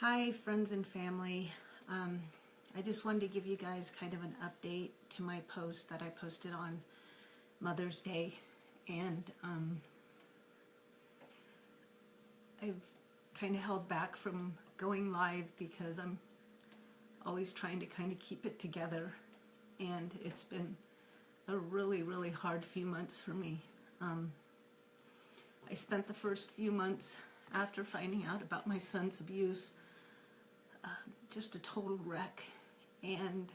Hi friends and family. I just wanted to give you guys kind of an update to my post that I posted on Mother's Day, and I've kind of held back from going live because I'm always trying to kind of keep it together, and it's been a really hard few months for me. I spent the first few months after finding out about my son's abuse just a total wreck, and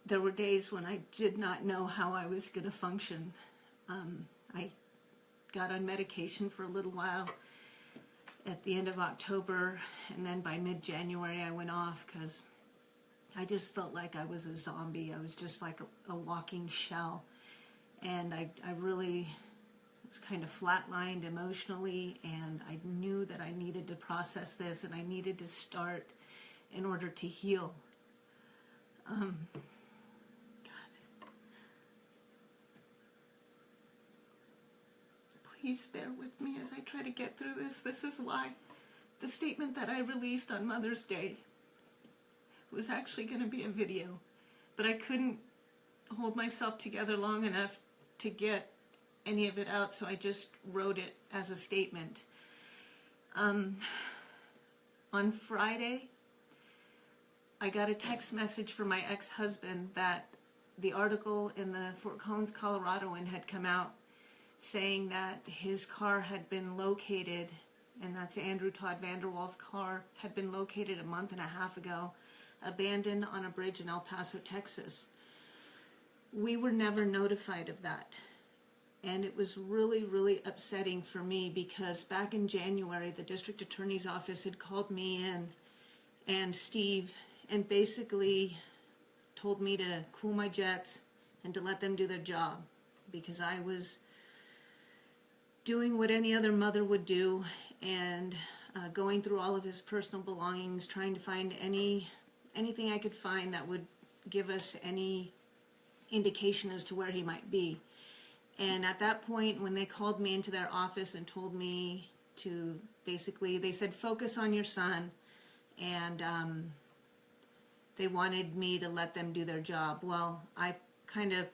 there were days when I did not know how I was going to function. I got on medication for a little while at the end of October, and then by mid-January I went off because I just felt like I was a zombie. I was just like a walking shell, and I really was kind of flatlined emotionally, and I knew that I needed to process this and I needed to start in order to heal. God. Please bear with me as I try to get through this. This is why the statement that I released on Mother's Day was actually going to be a video, but I couldn't hold myself together long enough to get any of it out, so I just wrote it as a statement. On Friday, I got a text message from my ex-husband that the article in the Fort Collins, Coloradoan had come out saying that his car had been located, and that's Andrew Todd Vanderwal's car, had been located a month and a half ago, abandoned on a bridge in El Paso, Texas. We were never notified of that. And it was really upsetting for me because back in January, the district attorney's office had called me in and Steve and basically told me to cool my jets and to let them do their job, because I was doing what any other mother would do and going through all of his personal belongings, trying to find anything I could find that would give us any indication as to where he might be. And at that point, when they called me into their office and told me to basically, they said, focus on your son, and they wanted me to let them do their job. Well, I kind of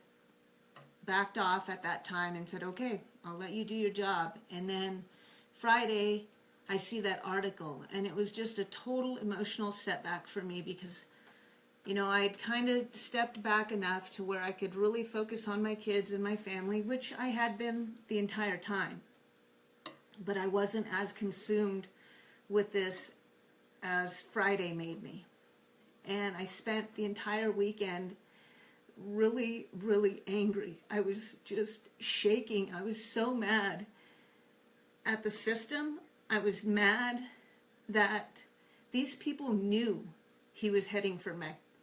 backed off at that time and said, okay, I'll let you do your job. And then Friday, I see that article, and it was just a total emotional setback for me because, you know, I had kind of stepped back enough to where I could really focus on my kids and my family, which I had been the entire time. But I wasn't as consumed with this as Friday made me. And I spent the entire weekend really angry. I was just shaking. I was so mad at the system. I was mad that these people knew he was heading for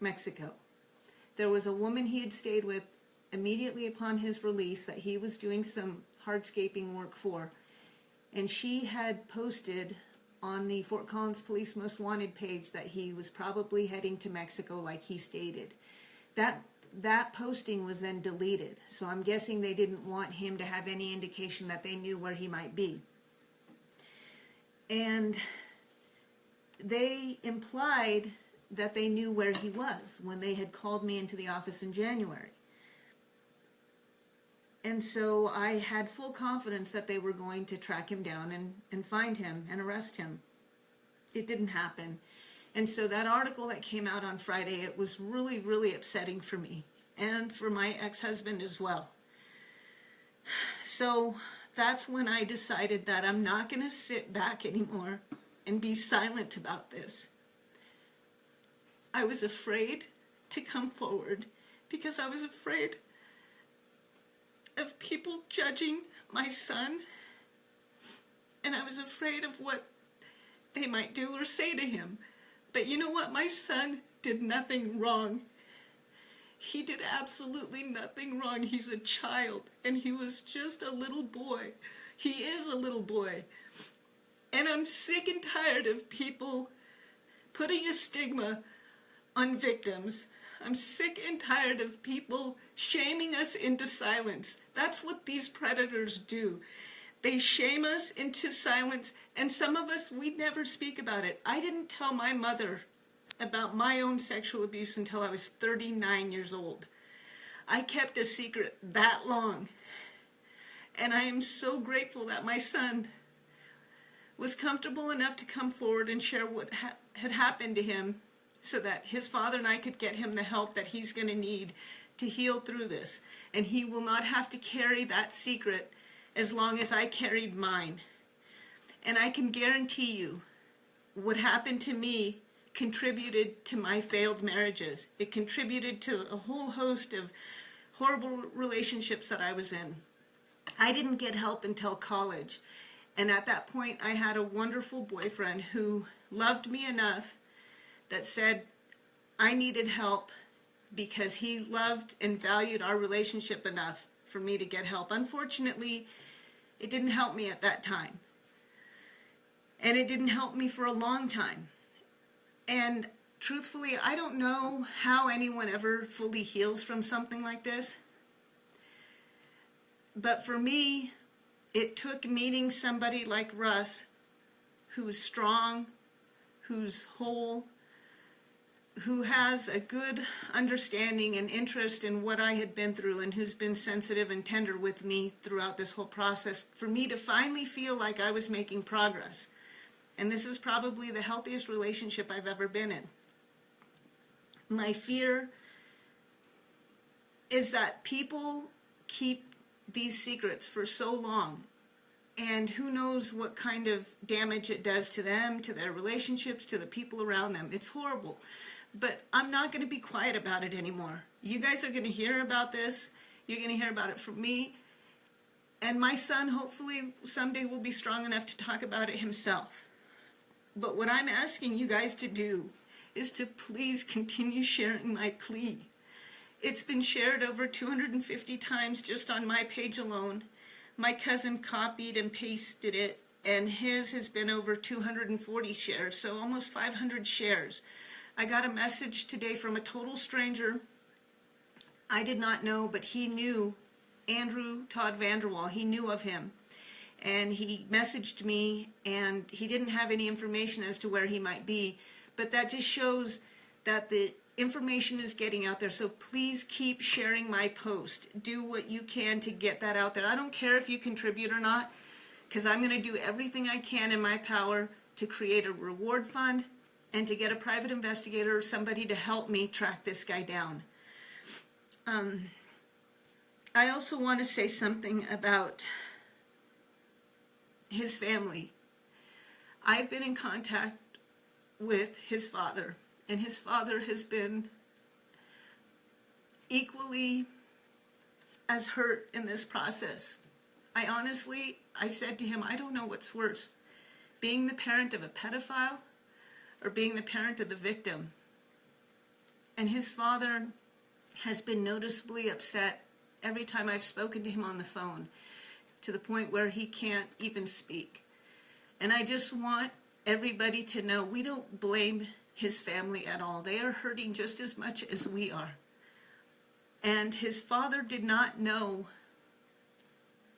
Mexico. There was a woman he had stayed with immediately upon his release that he was doing some hardscaping work for, and she had posted on the Fort Collins Police Most Wanted page that he was probably heading to Mexico like he stated. That posting was then deleted, so I'm guessing they didn't want him to have any indication that they knew where he might be. And they implied that they knew where he was when they had called me into the office in January. And so I had full confidence that they were going to track him down and find him and arrest him. It didn't happen. And so that article that came out on Friday, it was really upsetting for me and for my ex-husband as well. So that's when I decided that I'm not going to sit back anymore and be silent about this. I was afraid to come forward because I was afraid of people judging my son, and I was afraid of what they might do or say to him. But you know what? My son did nothing wrong. He did absolutely nothing wrong. He's a child, and he was just a little boy. He is a little boy. And I'm sick and tired of people putting a stigma on victims. I'm sick and tired of people shaming us into silence. That's what these predators do. They shame us into silence, and some of us, we never speak about it. I didn't tell my mother about my own sexual abuse until I was 39 years old. I kept a secret that long. And I am so grateful that my son was comfortable enough to come forward and share what had happened to him so that his father and I could get him the help that he's going to need to heal through this. And he will not have to carry that secret as long as I carried mine. And I can guarantee you, what happened to me contributed to my failed marriages. It contributed to a whole host of horrible relationships that I was in. I didn't get help until college. And at that point, I had a wonderful boyfriend who loved me enough that said I needed help because he loved and valued our relationship enough for me to get help. Unfortunately, it didn't help me at that time. And it didn't help me for a long time. And truthfully, I don't know how anyone ever fully heals from something like this. But for me, it took meeting somebody like Russ, who's strong, who's whole, who has a good understanding and interest in what I had been through, and who's been sensitive and tender with me throughout this whole process, for me to finally feel like I was making progress. And this is probably the healthiest relationship I've ever been in. My fear is that people keep these secrets for so long, and who knows what kind of damage it does to them, to their relationships, to the people around them. It's horrible. But I'm not going to be quiet about it anymore. You guys are going to hear about this. You're going to hear about it from me. And my son, hopefully, someday will be strong enough to talk about it himself. But what I'm asking you guys to do is to please continue sharing my plea. It's been shared over 250 times just on my page alone. My cousin copied and pasted it, and his has been over 240 shares, so almost 500 shares. I got a message today from a total stranger. I did not know, but he knew Andrew Todd Vanderwal. He knew of him. And he messaged me, and he didn't have any information as to where he might be. But that just shows that the information is getting out there. So please keep sharing my post. Do what you can to get that out there. I don't care if you contribute or not, because I'm going to do everything I can in my power to create a reward fund and to get a private investigator or somebody to help me track this guy down. I also want to say something about his family. I've been in contact with his father, and his father has been equally as hurt in this process. I said to him, I don't know what's worse, being the parent of a pedophile or being the parent of the victim. And his father has been noticeably upset every time I've spoken to him on the phone, to the point where he can't even speak. And I just want everybody to know we don't blame his family at all. They are hurting just as much as we are. And his father did not know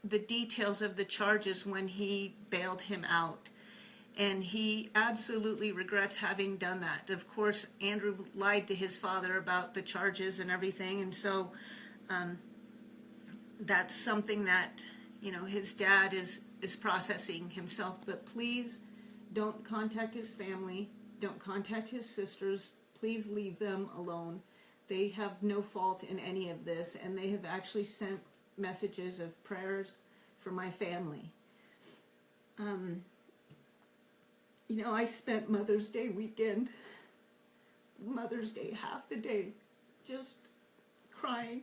the details of the charges when he bailed him out. And he absolutely regrets having done that. Of course, Andrew lied to his father about the charges and everything. And so that's something that, his dad is processing himself. But please don't contact his family. Don't contact his sisters. Please leave them alone. They have no fault in any of this, and they have actually sent messages of prayers for my family. I spent Mother's Day weekend, Mother's Day, half the day, just crying,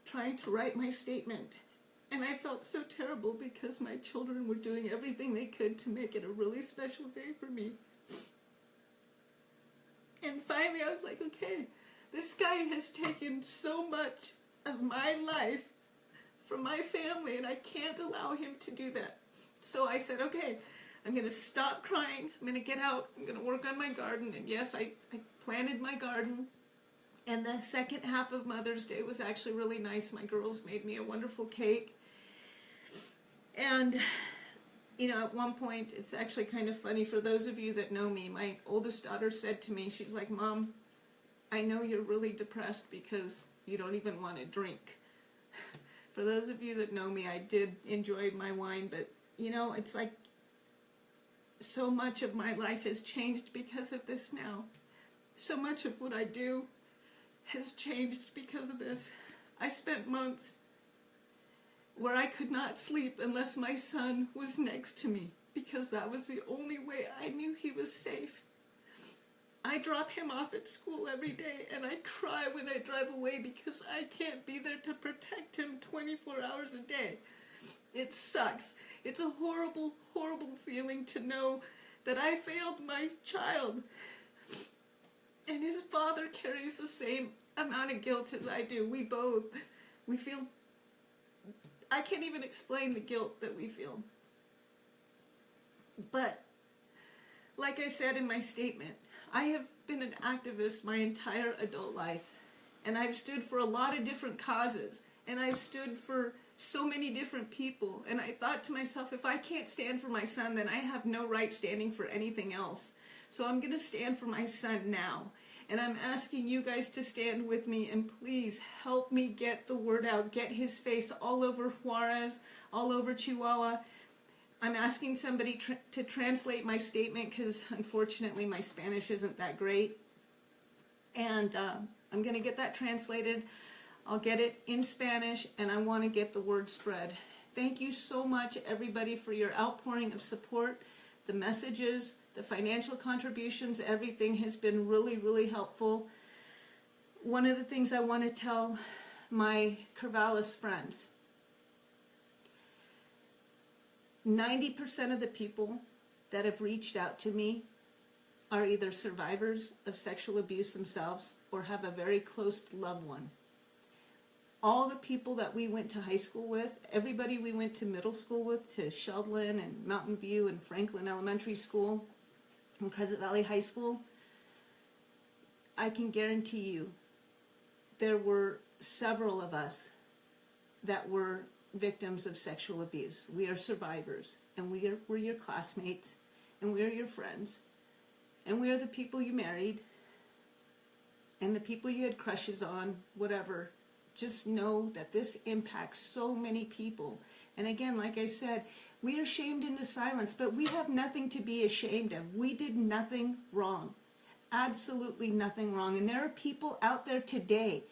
trying to write my statement. And I felt so terrible because my children were doing everything they could to make it a really special day for me. And finally I was like, okay, this guy has taken so much of my life from my family, and I can't allow him to do that. So I said, okay, I'm going to stop crying. I'm going to get out. I'm going to work on my garden. And yes, I planted my garden. And the second half of Mother's Day was actually really nice. My girls made me a wonderful cake. And, at one point, it's actually kind of funny for those of you that know me, my oldest daughter said to me, she's like, Mom, I know you're really depressed because you don't even want to drink. For those of you that know me, I did enjoy my wine, but, it's like so much of my life has changed because of this now. So much of what I do has changed because of this. I spent months where I could not sleep unless my son was next to me, because that was the only way I knew he was safe. I drop him off at school every day, and I cry when I drive away because I can't be there to protect him 24 hours a day. It sucks. It's a horrible, horrible feeling to know that I failed my child. And his father carries the same amount of guilt as I do. We feel, I can't even explain the guilt that we feel. But, like I said in my statement, I have been an activist my entire adult life. And I've stood for a lot of different causes. And I've stood for so many different people. And I thought to myself, if I can't stand for my son, then I have no right standing for anything else. So I'm going to stand for my son now. And I'm asking you guys to stand with me and please help me get the word out. Get his face all over Juarez, all over Chihuahua. I'm asking somebody to translate my statement because unfortunately my Spanish isn't that great. And I'm going to get that translated. I'll get it in Spanish, and I want to get the word spread. Thank you so much, everybody, for your outpouring of support. The messages, the financial contributions, everything has been really, really helpful. One of the things I want to tell my Corvallis friends, 90% of the people that have reached out to me are either survivors of sexual abuse themselves or have a very close loved one. All the people that we went to high school with, everybody we went to middle school with, to Sheldon and Mountain View and Franklin Elementary School and Crescent Valley High School, I can guarantee you there were several of us that were victims of sexual abuse. We are survivors, and we're your classmates, and we are your friends, and we are the people you married, and the people you had crushes on, whatever. Just know that this impacts so many people. And again, like I said, we are shamed into silence, but we have nothing to be ashamed of. We did nothing wrong. Absolutely nothing wrong. And there are people out there today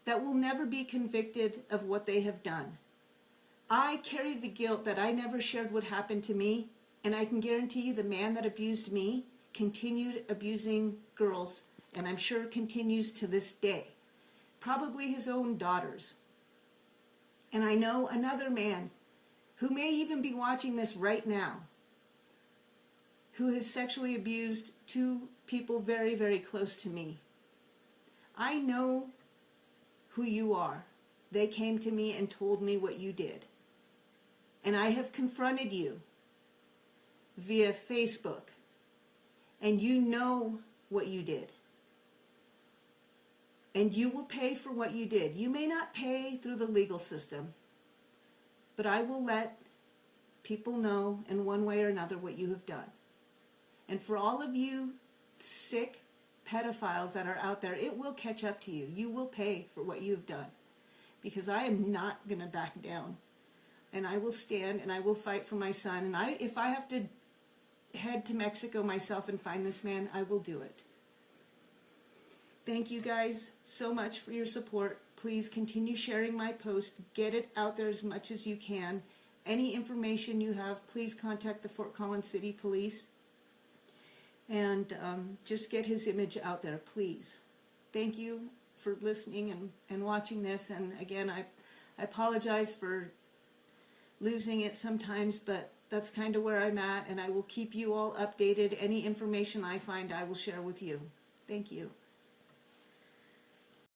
that will never be convicted of what they have done. I carry the guilt that I never shared what happened to me, and I can guarantee you the man that abused me continued abusing girls, and I'm sure continues to this day. Probably his own daughters. And I know another man who may even be watching this right now, who has sexually abused two people very, very close to me. I know who you are. They came to me and told me what you did. And I have confronted you via Facebook. And you know what you did. And you will pay for what you did. You may not pay through the legal system, but I will let people know in one way or another what you have done. And for all of you sick pedophiles that are out there, it will catch up to you. You will pay for what you have done. Because I am not going to back down. And I will stand and I will fight for my son. And if I have to head to Mexico myself and find this man, I will do it. Thank you guys so much for your support. Please continue sharing my post. Get it out there as much as you can. Any information you have, please contact the Fort Collins City Police. And just get his image out there, please. Thank you for listening and watching this. And again, I apologize for losing it sometimes, but that's kind of where I'm at. And I will keep you all updated. Any information I find, I will share with you. Thank you.